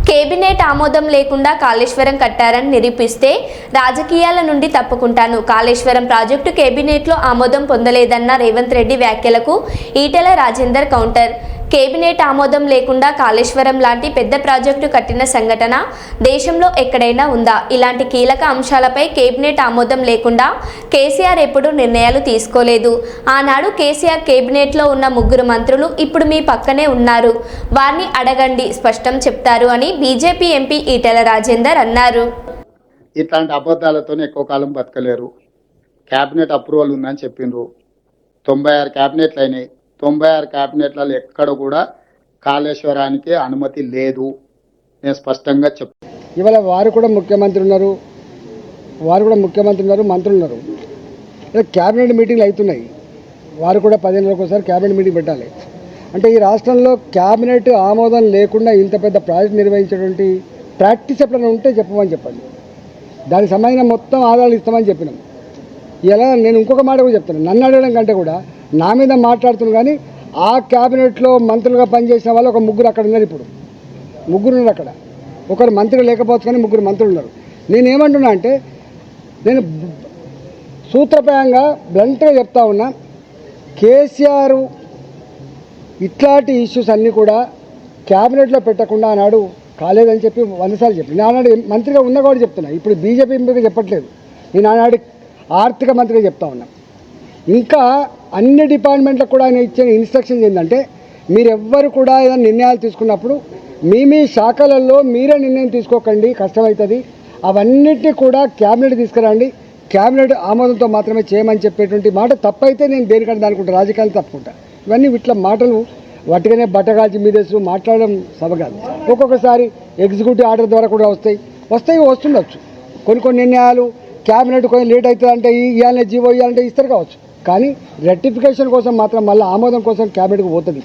Cabinet ఆమోదం లేకుండా కాళేశ్వరం కట్టారని నిరూపిస్తే రాజకీయాల నుండి తప్పుకుంటాను. కాళేశ్వరం ప్రాజెక్టు కేబినెట్లో ఆమోదం పొందలేదన్న రేవంత్ రెడ్డి వ్యాఖ్యలకు ఈటెల రాజేందర్ కౌంటర్. కేబినెట్ ఆమోదం లేకుండా కాళేశ్వరం లాంటి పెద్ద ప్రాజెక్టు కట్టిన సంఘటన దేశంలో ఎక్కడైనా ఉందా? ఇలాంటి కీలక అంశాలపై కేబినెట్ ఆమోదం లేకుండా కేసీఆర్ ఎప్పుడూ నిర్ణయాలు తీసుకోలేదు. ఆనాడు కేసీఆర్ కేబినెట్లో ఉన్న 3 మంత్రులు ఇప్పుడు మీ పక్కనే ఉన్నారు, వారిని అడగండి, స్పష్టం చెప్తారు అని బీజేపీ ఎంపీ ఈటెల రాజేందర్ అన్నారు. ఇట్లాంటి అబద్ధాలతో ఎక్కువ కాలం బతకలేరు. క్యాబినెట్ అప్రూవల్ ఉందని చెప్పిండ్రు. 96 క్యాబినెట్లు అయినాయి. 96 క్యాబినెట్లలో ఎక్కడ కూడా కాళేశ్వరానికి అనుమతి లేదు. నేను స్పష్టంగా చెప్తాను. ఇవాళ వారు కూడా ముఖ్యమంత్రి ఉన్నారు, మంత్రులు ఉన్నారు. క్యాబినెట్ మీటింగ్లు అవుతున్నాయి. వారు కూడా 10 నెలలకు ఒకసారి క్యాబినెట్ మీటింగ్ పెట్టాలి. అంటే ఈ రాష్ట్రంలో క్యాబినెట్ ఆమోదం లేకుండా ఇంత పెద్ద ప్రాజెక్ట్ నిర్వహించేటువంటి ప్రాక్టీస్ ఎప్పుడైనా ఉంటే చెప్పమని చెప్పండి. దానికి సంబంధించిన మొత్తం ఆధారాలు ఇస్తామని చెప్పినాం. ఇలా నేను ఇంకొక మాట కూడా చెప్తాను. నన్ను అడగడం కంటే కూడా నా మీద మాట్లాడుతున్నాను. కానీ ఆ క్యాబినెట్లో మంత్రులుగా పనిచేసిన వాళ్ళు ఒక 3 అక్కడ ఉన్నారు. ఇప్పుడు 3 ఉన్నారు అక్కడ. ఒకరు మంత్రి లేకపోవచ్చు కానీ 3 మంత్రులు ఉన్నారు. నేనేమంటున్నా అంటే నేను సూత్రప్రాయంగా బ్లంట్గా చెప్తా ఉన్నా, కేసీఆర్ ఇట్లాంటి ఇష్యూస్ అన్నీ కూడా క్యాబినెట్లో పెట్టకుండా ఆనాడు కాలేదని చెప్పి 100 సార్లు చెప్పి నేను ఆనాడు మంత్రిగా ఉన్నా కూడా చెప్తున్నా. ఇప్పుడు బీజేపీ ఎంపీగా చెప్పట్లేదు. నేను ఆనాడు ఆర్థిక మంత్రిగా చెప్తా ఉన్నా. ఇంకా అన్ని డిపార్ట్మెంట్లకు కూడా ఆయన ఇచ్చిన ఇన్స్ట్రక్షన్స్ ఏంటంటే, మీరెవ్వరు కూడా ఏదైనా నిర్ణయాలు తీసుకున్నప్పుడు మీ శాఖలలో మీరే నిర్ణయం తీసుకోకండి, కష్టమవుతుంది. అవన్నిటినీ కూడా క్యాబినెట్ తీసుకురండి, క్యాబినెట్ ఆమోదంతో మాత్రమే చేయమని చెప్పేటువంటి మాట తప్పైతే నేను దేనికంటే దానికుంటా, రాజకీయాలు తప్పుకుంటా. ఇవన్నీ ఇట్లా మాటలు వట్టిగానే బట్టగాల్చి మీదేసి మాట్లాడడం సభ కాదు. ఒక్కొక్కసారి ఎగ్జిక్యూటివ్ ఆర్డర్ ద్వారా కూడా వస్తుండొచ్చు. కొన్ని నిర్ణయాలు క్యాబినెట్ కొంచెం లేట్ అవుతుంది అంటే ఇవ్వాలనే జీవో ఇవ్వాలంటే ఇస్తారు కావచ్చు. కానీ రెక్టిఫికేషన్ కోసం మాత్రం మళ్ళీ ఆమోదం కోసం క్యాబినెట్కి పోతుంది.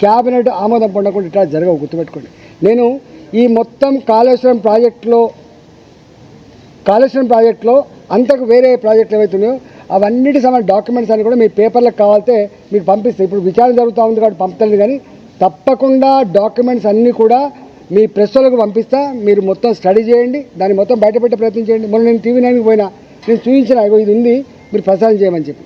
క్యాబినెట్ ఆమోదం పొందకుండా ఇట్లా జరగవు, గుర్తుపెట్టుకోండి. నేను ఈ మొత్తం కాళేశ్వరం ప్రాజెక్టులో అంతకు వేరే ప్రాజెక్టులు ఏవైతున్నాయో అవన్నిటి సంబంధించిన డాక్యుమెంట్స్ అన్ని కూడా మీ పేపర్లకు కావాలితే మీకు పంపిస్తాయి. ఇప్పుడు విచారణ జరుగుతూ ఉంది కాబట్టి పంపుతుంది. కానీ తప్పకుండా డాక్యుమెంట్స్ అన్నీ కూడా మీ ప్రెస్ వాళ్ళకు పంపిస్తా. మీరు మొత్తం స్టడీ చేయండి, దాన్ని మొత్తం బయటపెట్టే ప్రయత్నం చేయండి. మొన్న నేను TV9కి పోయినా, నేను చూపించిన ఇది ఉంది, మీరు ప్రసారం చేయమని చెప్పి.